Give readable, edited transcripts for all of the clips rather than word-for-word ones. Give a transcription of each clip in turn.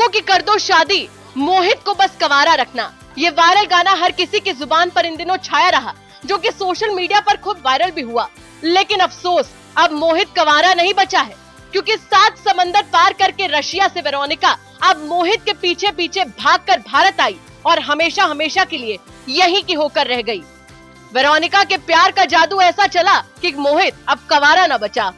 की कर दो शादी, मोहित को बस कंवारा रखना। ये वायरल गाना हर किसी की जुबान पर इन दिनों छाया रहा, जो कि सोशल मीडिया पर खूब वायरल भी हुआ। लेकिन अफसोस, अब मोहित कंवारा नहीं बचा है, क्योंकि 7 समंदर पार करके रशिया से वेरोनिका अब मोहित के पीछे पीछे भागकर भारत आई और हमेशा हमेशा के लिए यहीं की होकर रह गई। वेरोनिका के प्यार का जादू ऐसा चला कि मोहित अब कंवारा न बचा।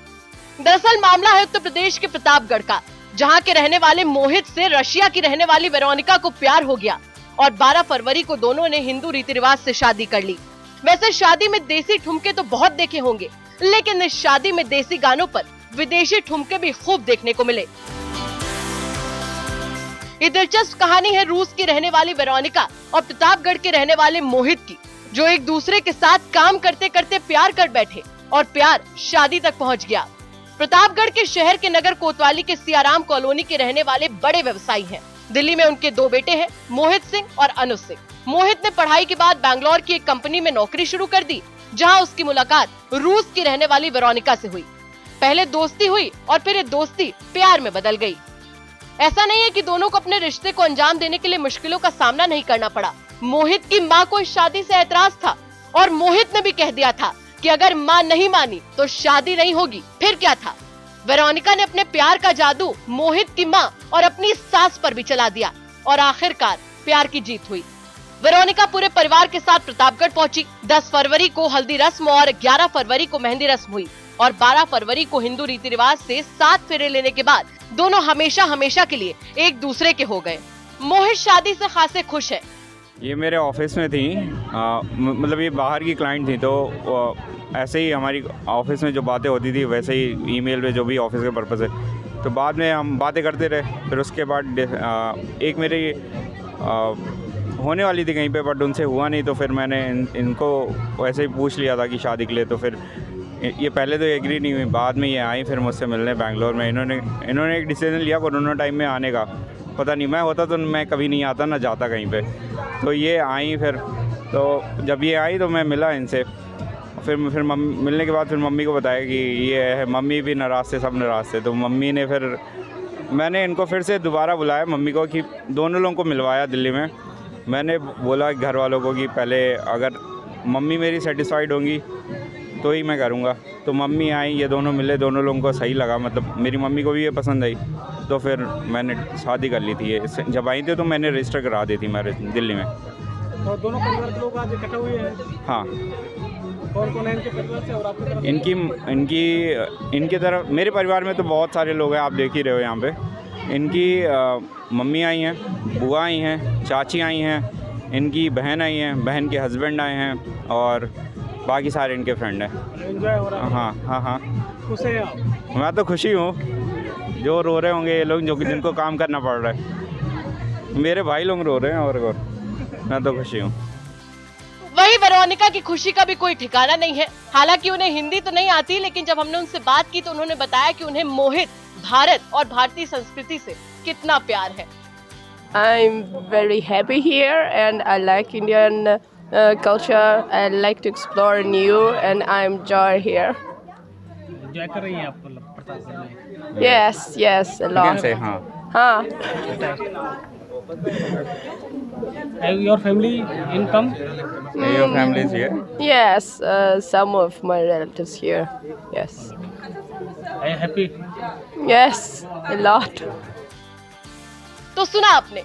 दरअसल मामला है उत्तर प्रदेश के प्रतापगढ़ का, जहां के रहने वाले मोहित से रशिया की रहने वाली वेरोनिका को प्यार हो गया और 12 फरवरी को दोनों ने हिंदू रीति रिवाज से शादी कर ली। वैसे शादी में देसी ठुमके तो बहुत देखे होंगे, लेकिन इस शादी में देसी गानों पर विदेशी ठुमके भी खूब देखने को मिले। ये दिलचस्प कहानी है रूस की रहने वाली वेरोनिका और प्रतापगढ़ के रहने वाले मोहित की, जो एक दूसरे के साथ काम करते करते प्यार कर बैठे और प्यार शादी तक पहुंच गया। प्रतापगढ़ के शहर के नगर कोतवाली के सियाराम कॉलोनी के रहने वाले बड़े व्यवसायी हैं। दिल्ली में उनके 2 बेटे हैं, मोहित सिंह और अनुज सिंह। मोहित ने पढ़ाई के बाद बैंगलोर की एक कंपनी में नौकरी शुरू कर दी, जहां उसकी मुलाकात रूस की रहने वाली वेरोनिका से हुई। पहले दोस्ती हुई और फिर ये दोस्ती प्यार में बदल गई। ऐसा नहीं है कि दोनों को अपने रिश्ते को अंजाम देने के लिए मुश्किलों का सामना नहीं करना पड़ा। मोहित की मां को इस शादी से ऐतराज था और मोहित ने भी कह दिया था कि अगर मां नहीं मानी तो शादी नहीं होगी। फिर क्या था, वेरोनिका ने अपने प्यार का जादू मोहित की मां और अपनी सास पर भी चला दिया और आखिरकार प्यार की जीत हुई। वेरोनिका पूरे परिवार के साथ प्रतापगढ़ पहुंची। 10 फरवरी को हल्दी रस्म और 11 फरवरी को मेहंदी रस्म हुई और 12 फरवरी को हिंदू रीति रिवाज से 7 फेरे लेने के बाद दोनों हमेशा हमेशा के लिए एक दूसरे के हो गए। मोहित शादी से खासे खुश है। ये मेरे ऑफिस में थी, मतलब ये बाहर की क्लाइंट थी, तो ऐसे ही हमारी ऑफिस में जो बातें होती थी वैसे ही ईमेल पे जो भी ऑफिस के पर्पज़ है, तो बाद में हम बातें करते रहे। फिर उसके बाद एक मेरी होने वाली थी कहीं पे, बट उनसे हुआ नहीं, तो फिर मैंने इनको वैसे ही पूछ लिया था कि शादी के लिए। तो फिर ये पहले तो एग्री नहीं हुई, बाद में ये आई फिर मुझसे मिलने बैंगलोर में। इन्होंने एक डिसीजन लिया कोरोना टाइम में आने का। पता नहीं, मैं होता तो मैं कभी नहीं आता, ना जाता कहीं पे। तो ये आई, फिर तो जब ये आई तो मैं मिला इनसे। फिर मिलने के बाद फिर मम्मी को बताया कि ये है। मम्मी भी नाराज़ थे, सब नाराज़ थे। तो मम्मी ने फिर, मैंने इनको फिर से दोबारा बुलाया मम्मी को, कि दोनों लोगों को मिलवाया दिल्ली में। मैंने बोला घर वालों को कि पहले अगर मम्मी मेरी सेटिस्फाइड होंगी तो ही मैं करूँगा। तो मम्मी आई, ये दोनों मिले, दोनों लोगों को सही लगा, मतलब मेरी मम्मी को भी ये पसंद आई। तो फिर मैंने शादी कर ली थी। ये जब आई थी तो मैंने रजिस्टर करा दी थी मैरिज दिल्ली में। और दोनों परिवार के लोग आज इकट्ठे हुए हैं। हाँ। कौन है इनके परिवार से और आपकी तरफ? इनकी तरफ मेरे परिवार में तो बहुत सारे लोग हैं, आप देख ही रहे हो यहाँ पे। इनकी मम्मी आई हैं, बुआ आई हैं, चाची आई हैं, इनकी बहन आई हैं, बहन के हस्बैंड आए हैं और बाकी सारे इनके फ्रेंड हैं। एंजॉय हो रहा है? हाँ हाँ हाँ, खुश हैं आप? मैं तो खुशी हूँ। जो रो रहे होंगे ये लोग, जो जिनको काम करना पड़ रहा है, मेरे भाई लोग रो रहे हैं और मैं तो खुशी हूँ। वही वेरोनिका की खुशी का भी कोई ठिकाना नहीं है। हालांकि उन्हें हिंदी तो नहीं आती, लेकिन जब हमने उनसे बात की तो उन्होंने बताया कि उन्हें मोहित, भारत और भारतीय संस्कृति से कितना प्यार है। I'm very happy here and I like Indian culture. I like to explore new and I enjoy here. Enjoy कर रही हैं आप प्रतापगढ़ में? Yes, yes, a lot. हाँ। हाँ. Have your family income? Your family is here? Yes, some of my relatives here. Yes. Are you happy? Yes, a lot. तो सुना आपने,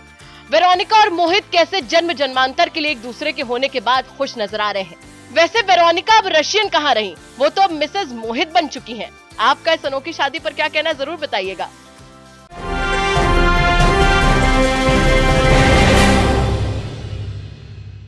वेरोनिका और मोहित कैसे जन्म जन्मांतर के लिए एक दूसरे के होने के बाद खुश नजर आ रहे हैं। वैसे वेरोनिका अब रशियन कहाँ रही, वो तो अब मिसेज मोहित बन चुकी हैं। आपका इस अनोखी शादी पर क्या कहना, जरूर बताइएगा।